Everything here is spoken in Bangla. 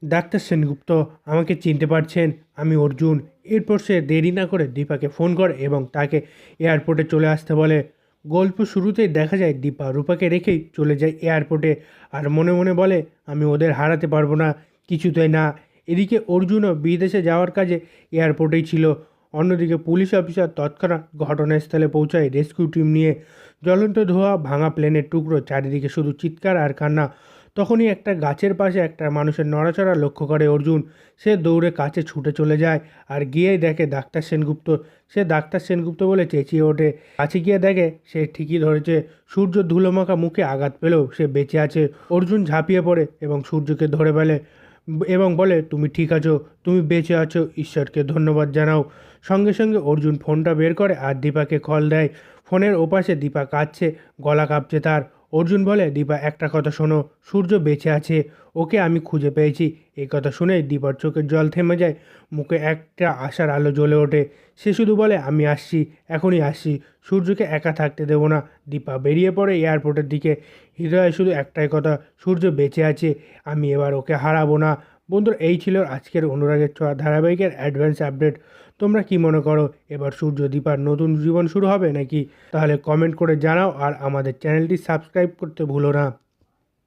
ডাক্তার সেনগুপ্ত, আমাকে চিনতে পারছেন? আমি অর্জুন। এরপর সে দেরি না করে দীপাকে ফোন করে এবং তাকে এয়ারপোর্টে চলে আসতে বলে। গল্প শুরুতেই দেখা যায় দীপা রূপাকে রেখেই চলে যায় এয়ারপোর্টে, আর মনে মনে বলে আমি ওদের হারাতে পারবো না, কিছুতেই না। এদিকে অর্জুনও বিদেশে যাওয়ার কাজে এয়ারপোর্টেই ছিল। অন্যদিকে পুলিশ অফিসার তৎক্ষণাৎ ঘটনাস্থলে পৌঁছায় রেস্কিউ টিম নিয়ে। জ্বলন্ত ধোঁয়া, ভাঙা প্লেনের টুকরো, চারিদিকে শুধু চিৎকার আর কান্না। তখনই একটা গাছের পাশে একটা মানুষের নড়াচড়া লক্ষ্য করে অর্জুন। সে দৌড়ে কাছে ছুটে চলে যায় আর গিয়েই দেখে ডাক্তার সেনগুপ্ত। সে ডাক্তার সেনগুপ্ত বলে চেঁচিয়ে ওঠে। কাছে গিয়ে দেখে সে ঠিকই ধরেছে। সূর্য ধুলোমাখা মুখে আঘাত পেলেও সে বেঁচে আছে। অর্জুন ঝাঁপিয়ে পড়ে এবং সূর্যকে ধরে ফেলে এবং বলে তুমি ঠিক আছো, তুমি বেঁচে আছো, ঈশ্বরকে ধন্যবাদ জানাও। সঙ্গে সঙ্গে অর্জুন ফোনটা বের করে আর দীপাকে কল দেয়। ফোনের ওপাশে দীপা কাঁদছে, গলা কাঁপছে তার। অর্জুন বলে দীপা একটা কথা শোনো, সূর্য বেঁচে আছে, ওকে আমি খুঁজে পেয়েছি। এই কথা শুনেই দীপার চোখের জল থেমে যায়, মুখে একটা আশার আলো জ্বলে ওঠে। সে শুধু বলে আমি আসছি, এখনই আসছি, সূর্যকে একা থাকতে দেবো না। দীপা বেরিয়ে পড়ে এয়ারপোর্টের দিকে। হৃদয়ে শুধু একটাই কথা, সূর্য বেঁচে আছে, আমি এবার ওকে হারাবো না। বন্ধুরা, এই ছিল আজকের অনুরাগের ছোঁয়া ধারাবাহিকের অ্যাডভান্স আপডেট। তোমরা কি মনে করো, এবার সূর্য দীপার নতুন জীবন শুরু হবে নাকি? তাহলে কমেন্ট করে জানাও আর আমাদের চ্যানেলটি সাবস্ক্রাইব করতে ভুলো না।